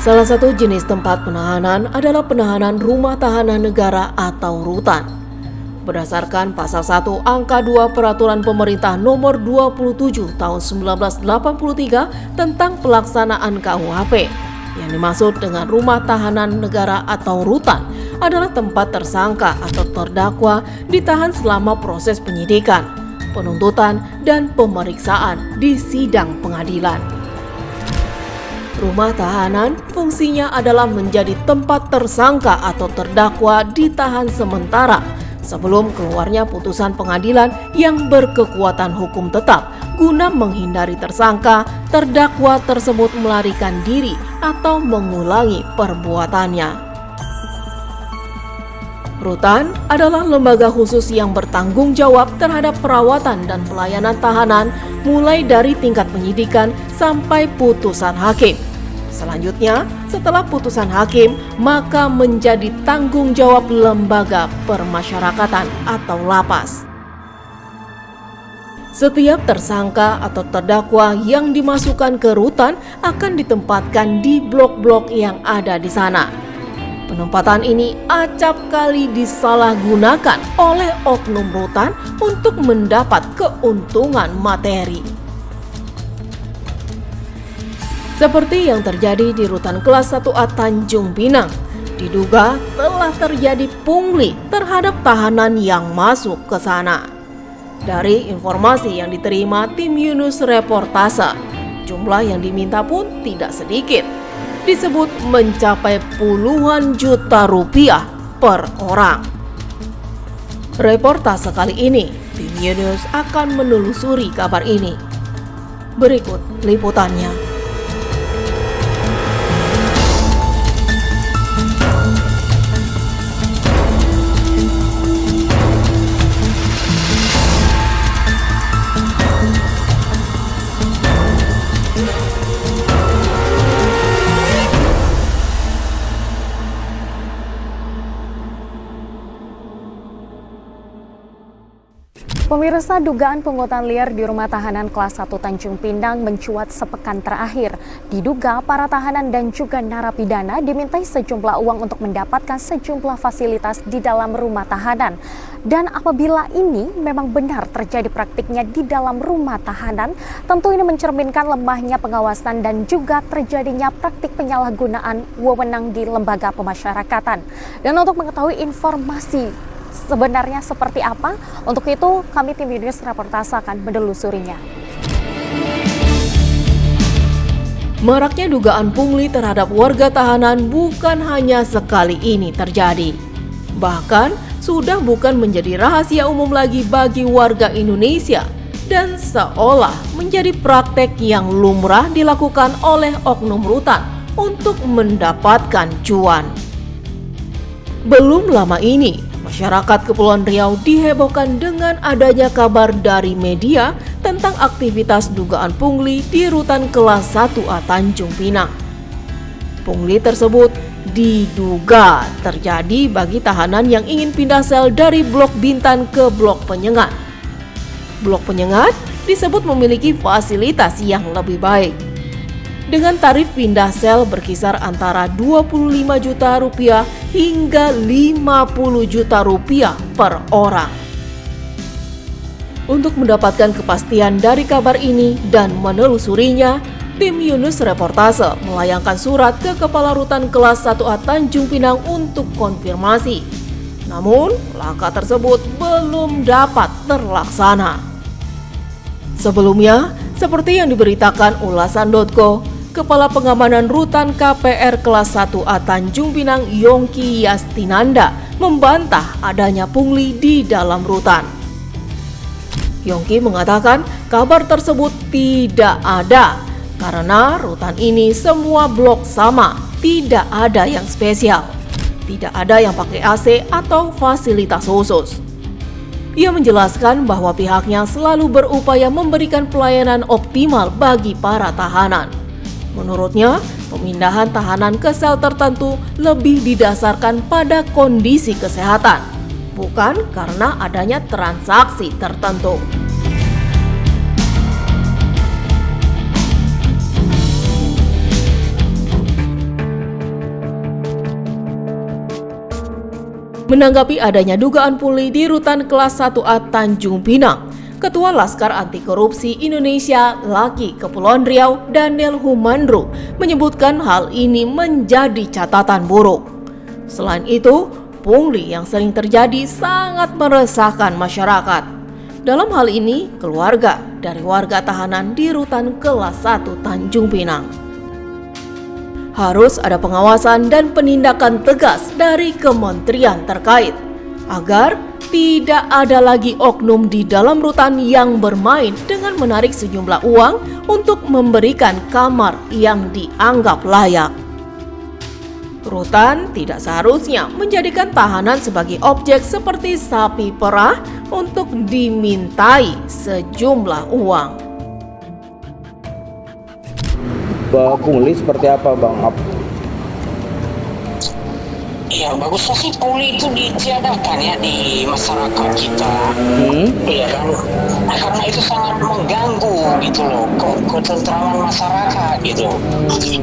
Salah satu jenis tempat penahanan adalah penahanan rumah tahanan negara atau rutan. Berdasarkan pasal 1 angka 2 Peraturan Pemerintah Nomor 27 Tahun 1983 tentang pelaksanaan KUHP, yang dimaksud dengan rumah tahanan negara atau rutan adalah tempat tersangka atau terdakwa ditahan selama proses penyidikan, penuntutan, dan pemeriksaan di sidang pengadilan. Rumah tahanan fungsinya adalah menjadi tempat tersangka atau terdakwa ditahan sementara sebelum keluarnya putusan pengadilan yang berkekuatan hukum tetap guna menghindari tersangka, terdakwa tersebut melarikan diri atau mengulangi perbuatannya. Rutan adalah lembaga khusus yang bertanggung jawab terhadap perawatan dan pelayanan tahanan mulai dari tingkat penyidikan sampai putusan hakim. Selanjutnya, setelah putusan hakim, maka menjadi tanggung jawab lembaga permasyarakatan atau lapas. Setiap tersangka atau terdakwa yang dimasukkan ke rutan akan ditempatkan di blok-blok yang ada di sana. Penempatan ini acap kali disalahgunakan oleh oknum rutan untuk mendapat keuntungan materi. Seperti yang terjadi di Rutan Kelas 1A Tanjung Pinang, diduga telah terjadi pungli terhadap tahanan yang masuk ke sana. Dari informasi yang diterima tim Yunus Reportase, jumlah yang diminta pun tidak sedikit. Disebut mencapai puluhan juta rupiah per orang. Reportase kali ini, tim Yunus akan menelusuri kabar ini. Berikut liputannya. Pemirsa, dugaan pungutan liar di rumah tahanan kelas 1 Tanjung Pinang mencuat sepekan terakhir. Diduga para tahanan dan juga narapidana dimintai sejumlah uang untuk mendapatkan sejumlah fasilitas di dalam rumah tahanan. Dan apabila ini memang benar terjadi praktiknya di dalam rumah tahanan, tentu ini mencerminkan lemahnya pengawasan dan juga terjadinya praktik penyalahgunaan wewenang di lembaga pemasyarakatan. Dan untuk mengetahui informasi sebenarnya seperti apa? Untuk itu, kami tim Yunus Reportase akan menelusurinya. Maraknya dugaan pungli terhadap warga tahanan bukan hanya sekali ini terjadi. Bahkan, sudah bukan menjadi rahasia umum lagi bagi warga Indonesia dan seolah menjadi praktek yang lumrah dilakukan oleh oknum rutan untuk mendapatkan cuan. Belum lama ini, masyarakat Kepulauan Riau dihebohkan dengan adanya kabar dari media tentang aktivitas dugaan pungli di Rutan Kelas 1A Tanjung Pinang. Pungli tersebut diduga terjadi bagi tahanan yang ingin pindah sel dari Blok Bintan ke Blok Penyengat. Blok Penyengat disebut memiliki fasilitas yang lebih baik, dengan tarif pindah sel berkisar antara 25 juta rupiah hingga 50 juta rupiah per orang. Untuk mendapatkan kepastian dari kabar ini dan menelusurinya, tim Yunus Reportase melayangkan surat ke Kepala Rutan Kelas 1A Tanjung Pinang untuk konfirmasi. Namun, langkah tersebut belum dapat terlaksana. Sebelumnya, seperti yang diberitakan ulasan.co, Kepala Pengamanan Rutan KPR Kelas 1A Tanjung Pinang Yongki Yastinanda membantah adanya pungli di dalam rutan. Yongki mengatakan kabar tersebut tidak ada karena rutan ini semua blok sama, tidak ada yang spesial, tidak ada yang pakai AC atau fasilitas khusus. Ia menjelaskan bahwa pihaknya selalu berupaya memberikan pelayanan optimal bagi para tahanan. Menurutnya, pemindahan tahanan ke sel tertentu lebih didasarkan pada kondisi kesehatan, bukan karena adanya transaksi tertentu. Menanggapi adanya dugaan pungli di Rutan Kelas 1A Tanjung Pinang, Ketua Laskar Anti Korupsi Indonesia Laki Kepulauan Riau Daniel Humandro menyebutkan hal ini menjadi catatan buruk. Selain itu, pungli yang sering terjadi sangat meresahkan masyarakat. Dalam hal ini, keluarga dari warga tahanan di Rutan Kelas 1 Tanjung Pinang. Harus ada pengawasan dan penindakan tegas dari kementerian terkait agar tidak ada lagi oknum di dalam rutan yang bermain dengan menarik sejumlah uang untuk memberikan kamar yang dianggap layak. Rutan tidak seharusnya menjadikan tahanan sebagai objek seperti sapi perah untuk dimintai sejumlah uang. Pungli seperti apa, Bang? Ya bagusnya sih pungli itu ditiadakan ya di masyarakat kita. Iya kan, karena itu sangat mengganggu gitu loh ketentraman masyarakat gitu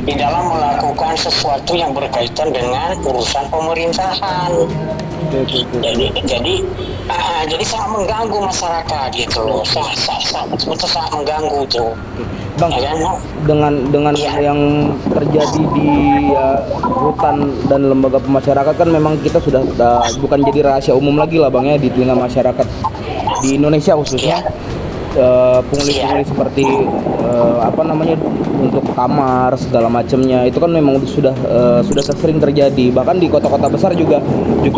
di dalam melakukan sesuatu yang berkaitan dengan urusan pemerintahan. Jadi sangat mengganggu masyarakat gitu loh, betul sangat mengganggu tuh. Bang, ya kan? dengan yang terjadi di rutan dan lembaga pemasyarakatan kan memang kita sudah bukan jadi rahasia umum lagi lah, Bang, ya, di telinga masyarakat di Indonesia khususnya. Pungli-pungli seperti untuk kamar segala macamnya itu kan memang sudah sering terjadi, bahkan di kota-kota besar juga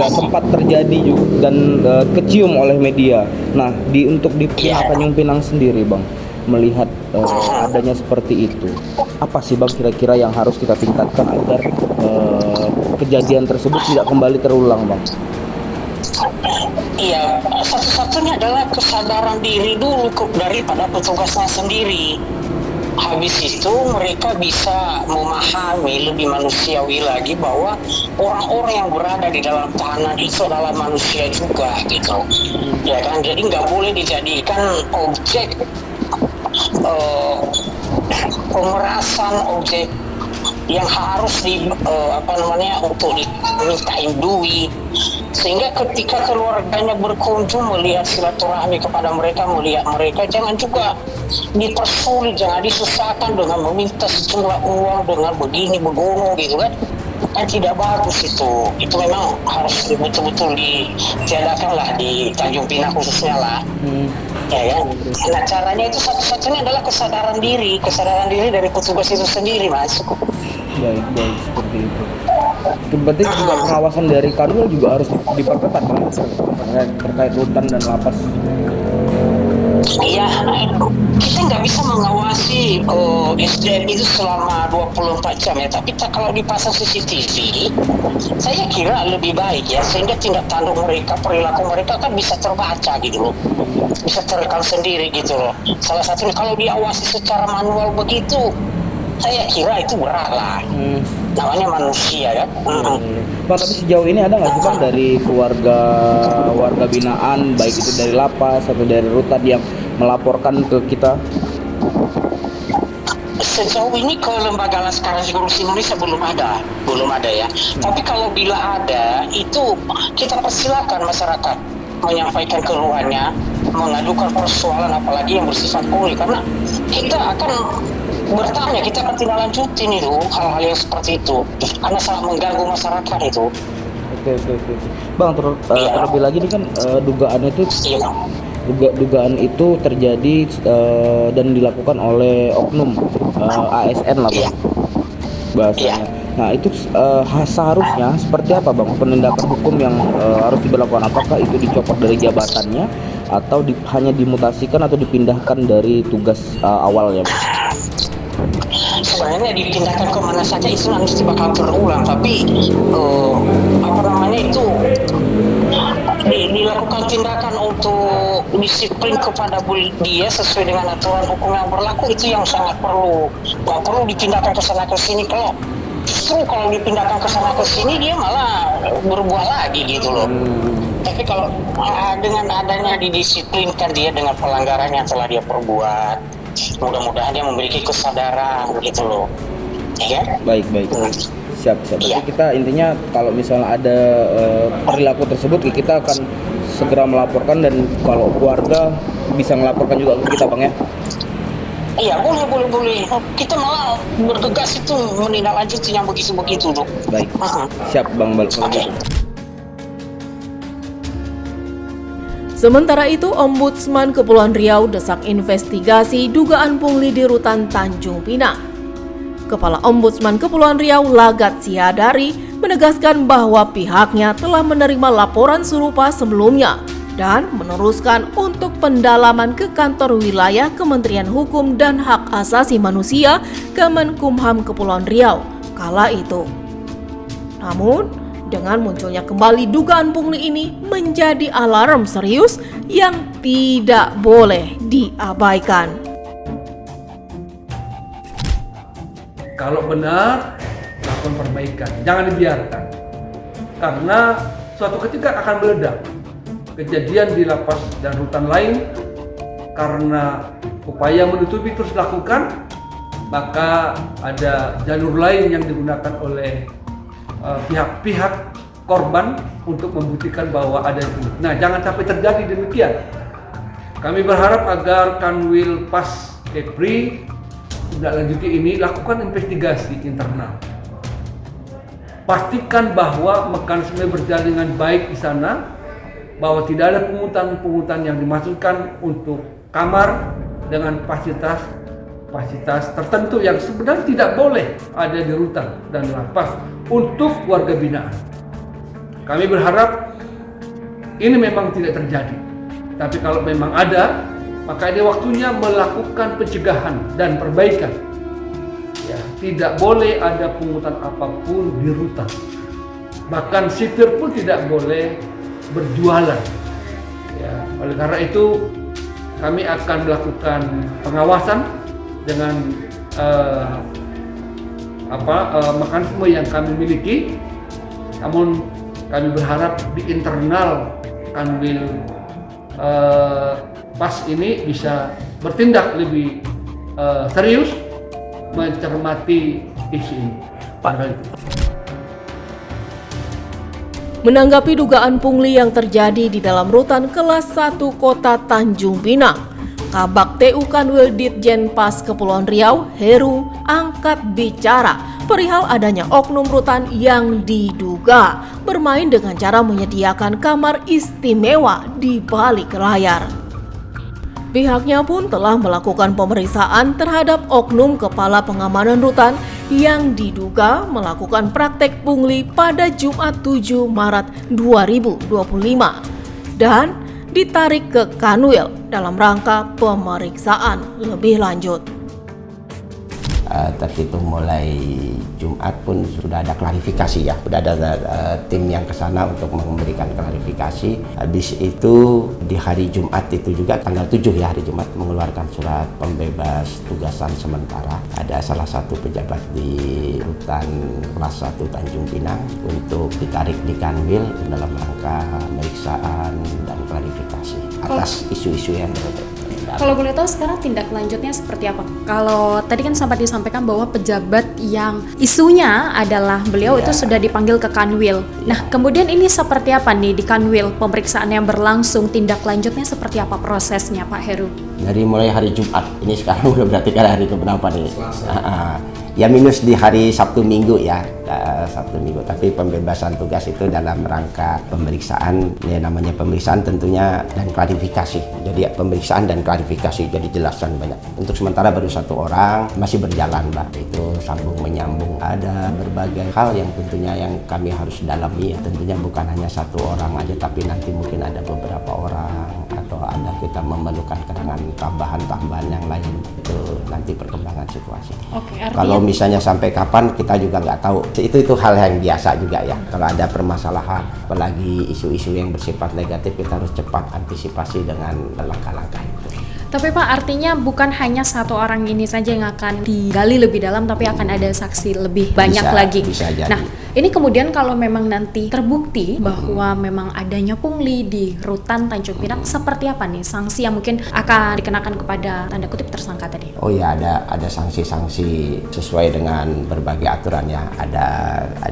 sempat terjadi dan kecium oleh media. Nah, untuk di Tanjung Pinang sendiri, Bang, melihat adanya seperti itu, apa sih, Bang, kira-kira yang harus kita tingkatkan agar kejadian tersebut tidak kembali terulang, Bang? Iya, satu-satunya adalah kesadaran diri dulu daripada petugasnya sendiri. Habis itu mereka bisa memahami lebih manusiawi lagi bahwa orang-orang yang berada di dalam tahanan itu adalah manusia juga gitu. Ya kan, jadi nggak boleh dijadikan objek pemerasan, objek yang harus untuk dimintain duit, sehingga ketika keluarganya berkunjung melihat silaturahmi kepada mereka, melihat mereka, jangan juga dipersulit, jangan disusahkan dengan meminta sejumlah uang dengan begini begono gitu kan tidak bagus. Itu memang harus betul-betul ditiadakan lah di Tanjung Pinang khususnya lah. Ya kan? Nah, caranya itu satu-satunya adalah kesadaran diri dari petugas itu sendiri, Mas. Baik, seperti itu. Berarti juga pengawasan dari Kanwil juga harus diperketat, Bang, terkait rutan dan lapas. Iya, kita nggak bisa mengawasi SDM itu selama 24 jam ya, tapi kalau dipasang CCTV, saya kira lebih baik ya, sehingga tindak tanduk mereka, perilaku mereka kan bisa terbaca gitu loh, bisa terekam sendiri gitu loh. Salah satunya kalau diawasi secara manual begitu, saya kira itu berat lah. Namanya manusia kan. Bang, tapi sejauh ini ada nggak sih, Bang, dari warga binaan, baik itu dari lapas atau dari rutan yang melaporkan ke kita? Sejauh ini ke Lembaga Laskar Anti Korupsi Indonesia belum ada ya. Tapi kalau bila ada, itu kita persilakan masyarakat menyampaikan keluhannya, mengadukan persoalan apalagi yang bersifat pungli, karena kita akan bertanya, kita akan tindak lanjutin itu hal-hal yang seperti itu karena sangat mengganggu masyarakat itu. Oke. Bang, terlebih lagi ini kan dugaan itu terjadi dan dilakukan oleh oknum ASN lah, Bang, bahasanya. Nah, itu seharusnya seperti apa, Bang, penindakan hukum yang harus diberlakukan? Apakah itu dicopot dari jabatannya atau hanya dimutasikan atau dipindahkan dari tugas awalnya, Bang? Sebenarnya dipindahkan kemana saja itu nanti bakal terulang, tapi itu dilakukan tindakan untuk disiplin kepada dia sesuai dengan aturan hukum yang berlaku, itu yang sangat perlu. Nggak perlu dipindahkan ke sana ke sini. Justru kalau dipindahkan ke sana ke sini dia malah berbuat lagi gitu loh. Tapi kalau dengan adanya didisiplinkan dia dengan pelanggaran yang telah dia perbuat, mudah-mudahan dia memiliki kesadaran gitu loh. Ya kan? Baik. Siap. Berarti Iya. kita intinya kalau misalnya ada perilaku tersebut, kita akan segera melaporkan, dan kalau keluarga bisa melaporkan juga ke kita, Bang ya. Iya, boleh. Kita malah bergegas itu menindaklanjuti yang begitu-begitu, Dok. Baik. Heeh. Siap, Bang Bal. Kalau Oke. gitu. Sementara itu, Ombudsman Kepulauan Riau desak investigasi dugaan pungli di Rutan Tanjung Pinang. Kepala Ombudsman Kepulauan Riau Lagat Siadari menegaskan bahwa pihaknya telah menerima laporan serupa sebelumnya dan meneruskan untuk pendalaman ke kantor wilayah Kementerian Hukum dan Hak Asasi Manusia Kemenkumham Kepulauan Riau kala itu. Namun, dengan munculnya kembali dugaan pungli ini menjadi alarm serius yang tidak boleh diabaikan. Kalau benar, lakukan perbaikan, jangan dibiarkan. Karena suatu ketika akan meledak. Kejadian di lapas dan rutan lain, karena upaya menutupi terus dilakukan, maka ada jalur lain yang digunakan oleh pihak-pihak korban untuk membuktikan bahwa ada itu. Nah, jangan sampai terjadi demikian. Kami berharap agar Kanwil Pas Kepri lanjuti ini lakukan investigasi internal. Pastikan bahwa mekanisme berjalan dengan baik di sana, bahwa tidak ada pungutan-pungutan yang dimaksudkan untuk kamar dengan fasilitas tertentu yang sebenarnya tidak boleh ada di rutan dan lapas untuk warga binaan. Kami berharap ini memang tidak terjadi. Tapi kalau memang ada, maka ini waktunya melakukan pencegahan dan perbaikan. Ya, tidak boleh ada pungutan apapun di rutan. Bahkan sipir pun tidak boleh berjualan. Ya, oleh karena itu kami akan melakukan pengawasan dengan mekanisme yang kami miliki, namun kami berharap di internal Kanwil Pas ini bisa bertindak lebih serius mencermati isu ini. Menanggapi dugaan pungli yang terjadi di dalam rutan kelas 1 Kota Tanjung Pinang, Kabak TU Kanwil Ditjen Pas Kepulauan Riau, Heru, angkat bicara perihal adanya oknum rutan yang diduga bermain dengan cara menyediakan kamar istimewa di balik layar. Pihaknya pun telah melakukan pemeriksaan terhadap oknum kepala pengamanan rutan yang diduga melakukan praktek pungli pada Jumat 7 Maret 2025 dan ditarik ke Kanwil dalam rangka pemeriksaan lebih lanjut. Terhitung mulai Jumat pun sudah ada klarifikasi ya, sudah ada tim yang ke sana untuk memberikan klarifikasi. Habis itu di hari Jumat itu juga tanggal 7 ya, hari Jumat mengeluarkan surat pembebas tugasan sementara. Ada salah satu pejabat di rutan kelas 1 Tanjung Pinang untuk ditarik di Kanwil dalam rangka pemeriksaan dan klarifikasi atas isu-isu yang berbeda. Kalau boleh tahu sekarang tindak lanjutnya seperti apa? Kalau tadi kan sempat disampaikan bahwa pejabat yang isunya adalah beliau itu sudah dipanggil ke Kanwil. Nah, kemudian ini seperti apa nih di Kanwil? Pemeriksaan yang berlangsung, tindak lanjutnya seperti apa prosesnya, Pak Heru? Dari mulai hari Jumat, ini sekarang udah berarti kan hari keberapa nih? Ya minus di hari Sabtu Minggu ya, Sabtu Minggu. Tapi pembebasan tugas itu dalam rangka pemeriksaan, ya namanya pemeriksaan tentunya dan klarifikasi. Jadi pemeriksaan dan klarifikasi, jadi jelaskan banyak. Untuk sementara baru 1 orang, masih berjalan Mbak. Itu sambung menyambung. Ada berbagai hal yang tentunya yang kami harus dalami. Tentunya bukan hanya 1 orang aja, tapi nanti mungkin ada beberapa orang atau ada kita memerlukan keterangan tambahan yang lain. Itu nanti perkembangan situasi. Oke, artinya Kalau misalnya sampai kapan kita juga nggak tahu. Itu hal yang biasa juga ya. Kalau ada permasalahan, apalagi isu-isu yang bersifat negatif, kita harus cepat antisipasi dengan langkah-langkah itu. Tapi Pak, artinya bukan hanya 1 orang ini saja yang akan digali lebih dalam, tapi akan ada saksi lebih banyak lagi. Bisa jadi. Nah, Ini kemudian kalau memang nanti terbukti bahwa memang adanya pungli di Rutan Tanjung Pinang, seperti apa nih sanksi yang mungkin akan dikenakan kepada tanda kutip tersangka tadi? Oh ya, ada sanksi-sanksi sesuai dengan berbagai aturan ya.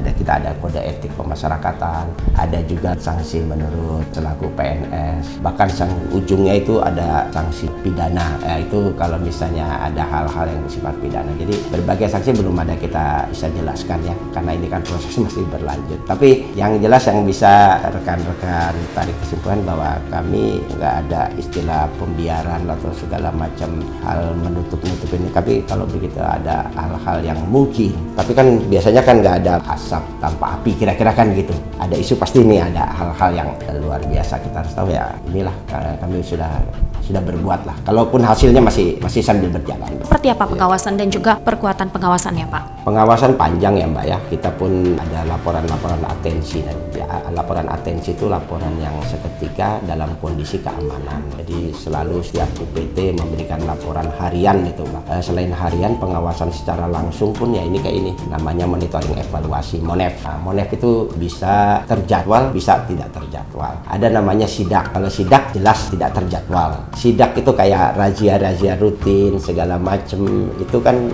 Kita ada kode etik pemasyarakatan, ada juga sanksi menurut selaku PNS. Bahkan ujungnya itu ada sanksi pidana. Ya, itu kalau misalnya ada hal-hal yang bersifat pidana. Jadi berbagai sanksi belum ada kita bisa jelaskan ya, karena ini kan proses masih berlanjut. Tapi yang jelas yang bisa rekan-rekan tarik kesimpulan bahwa kami nggak ada istilah pembiaran atau segala macam hal menutup-nutup ini. Tapi kalau begitu ada hal-hal yang mungkin, tapi kan biasanya kan nggak ada asap tanpa api, kira-kira kan gitu. Ada isu pasti ini ada hal-hal yang luar biasa, kita harus tahu ya. Inilah kami sudah berbuat lah. Kalaupun hasilnya masih sambil berjalan. Seperti apa pengawasan dan juga perkuatan pengawasannya, Pak? Pengawasan panjang ya Mbak ya. Kita pun ada laporan atensi, dan ya, laporan atensi itu laporan yang seketika dalam kondisi keamanan. Jadi selalu setiap UPT memberikan laporan harian itu Mbak. Selain harian, pengawasan secara langsung pun ya ini kayak ini namanya monitoring evaluasi MONEV. Nah, MONEV itu bisa terjadwal, bisa tidak terjadwal. Ada namanya sidak. Kalau sidak jelas tidak terjadwal. Sidak itu kayak razia rutin segala macam, itu kan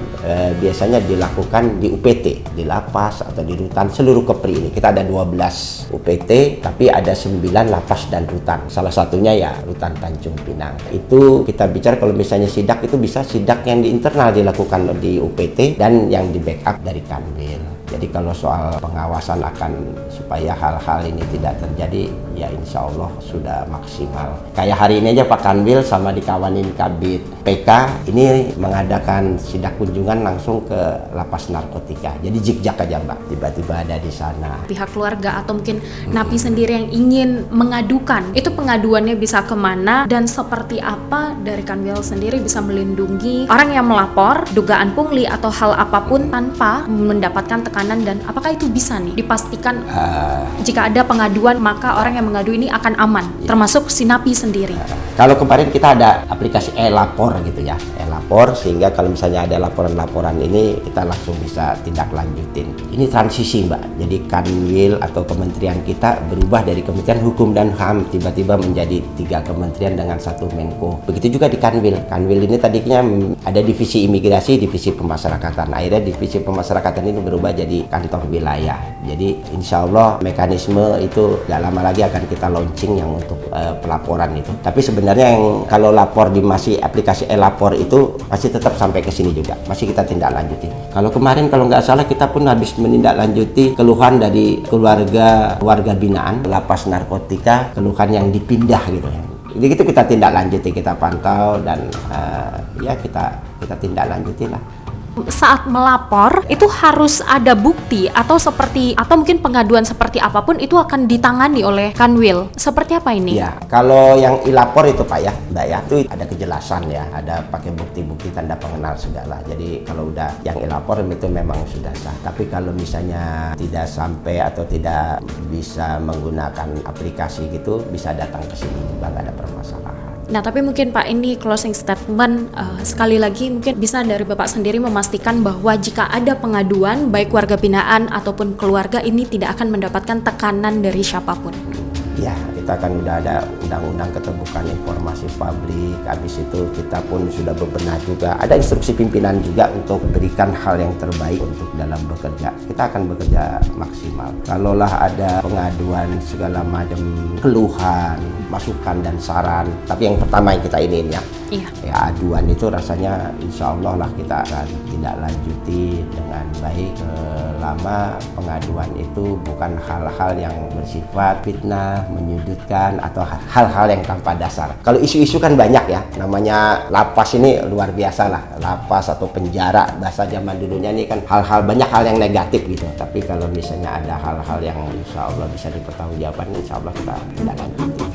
biasanya dilakukan di UPT, di lapas atau di rutan seluruh Kepri ini. Kita ada 12 UPT, tapi ada 9 lapas dan rutan. Salah satunya ya Rutan Tanjung Pinang. Itu kita bicara kalau misalnya sidak itu bisa sidak yang di internal dilakukan di UPT dan yang di backup dari Kanwil. Jadi kalau soal pengawasan akan supaya hal-hal ini tidak terjadi, ya insya Allah sudah maksimal. Kayak hari ini aja Pak Kanwil sama dikawanin Kabid PK ini mengadakan sidak kunjungan langsung ke lapas narkotika. Jadi jik-jak aja Mbak, tiba-tiba ada di sana. Pihak keluarga atau mungkin napi sendiri yang ingin mengadukan, itu pengaduannya bisa kemana dan seperti apa dari Kanwil sendiri bisa melindungi orang yang melapor dugaan pungli atau hal apapun tanpa mendapatkan tekanan, dan apakah itu bisa nih dipastikan jika ada pengaduan maka orang yang mengadu ini akan aman, termasuk si napi sendiri? Kalau kemarin kita ada aplikasi e-lapor gitu ya, e-lapor, sehingga kalau misalnya ada laporan-laporan ini kita langsung bisa tindak lanjutin. Ini transisi Mbak, jadi Kanwil atau kementerian kita berubah dari Kementerian Hukum dan HAM tiba-tiba menjadi 3 kementerian dengan 1 Menko. Begitu juga di Kanwil. Kanwil ini tadinya ada divisi imigrasi, divisi pemasyarakatan. Akhirnya divisi pemasyarakatan ini berubah jadi kantor wilayah. Jadi insya Allah mekanisme itu gak lama lagi akan kita launching yang untuk pelaporan itu. Tapi sebenarnya yang kalau lapor di masih aplikasi e-lapor itu masih tetap sampai ke sini juga, masih kita tindak lanjuti. Kalau kemarin kalau nggak salah kita pun habis menindaklanjuti keluhan dari warga binaan lapas narkotika, keluhan yang dipindah gitu ya. Jadi itu kita tindak lanjuti, kita pantau dan ya kita tindak lanjuti lah. Saat melapor itu harus ada bukti atau mungkin pengaduan seperti apapun itu akan ditangani oleh Kanwil. Seperti apa ini? Ya, kalau yang ilapor itu Pak ya, Mbak ya, itu ada kejelasan ya, ada pakai bukti-bukti tanda pengenal segala. Jadi kalau udah yang ilapor itu memang sudah sah. Tapi kalau misalnya tidak sampai atau tidak bisa menggunakan aplikasi gitu, bisa datang ke sini juga nggak ada permasalahan. Nah, tapi mungkin Pak, ini closing statement sekali lagi mungkin bisa dari Bapak sendiri memastikan bahwa jika ada pengaduan baik warga binaan ataupun keluarga ini tidak akan mendapatkan tekanan dari siapapun. Ya, kita kan udah ada undang-undang keterbukaan informasi publik. Habis itu kita pun sudah bebenah juga. Ada instruksi pimpinan juga untuk berikan hal yang terbaik untuk dalam bekerja. Kita akan bekerja maksimal. Kalaulah ada pengaduan segala macam keluhan, masukan dan saran. Tapi yang pertama yang kita ingin ya, aduan itu rasanya insya Allah lah kita akan tindak lanjuti dengan baik. Lama pengaduan itu bukan hal-hal yang bersifat fitnah, menyudutkan atau hal-hal yang tanpa dasar. Kalau isu-isu kan banyak ya, namanya lapas ini luar biasa lah, lapas atau penjara bahasa zaman dulunya ini kan banyak hal yang negatif gitu. Tapi kalau misalnya ada hal-hal yang insya Allah bisa dipertanggungjawabkan, insya Allah kita tidak lanjuti.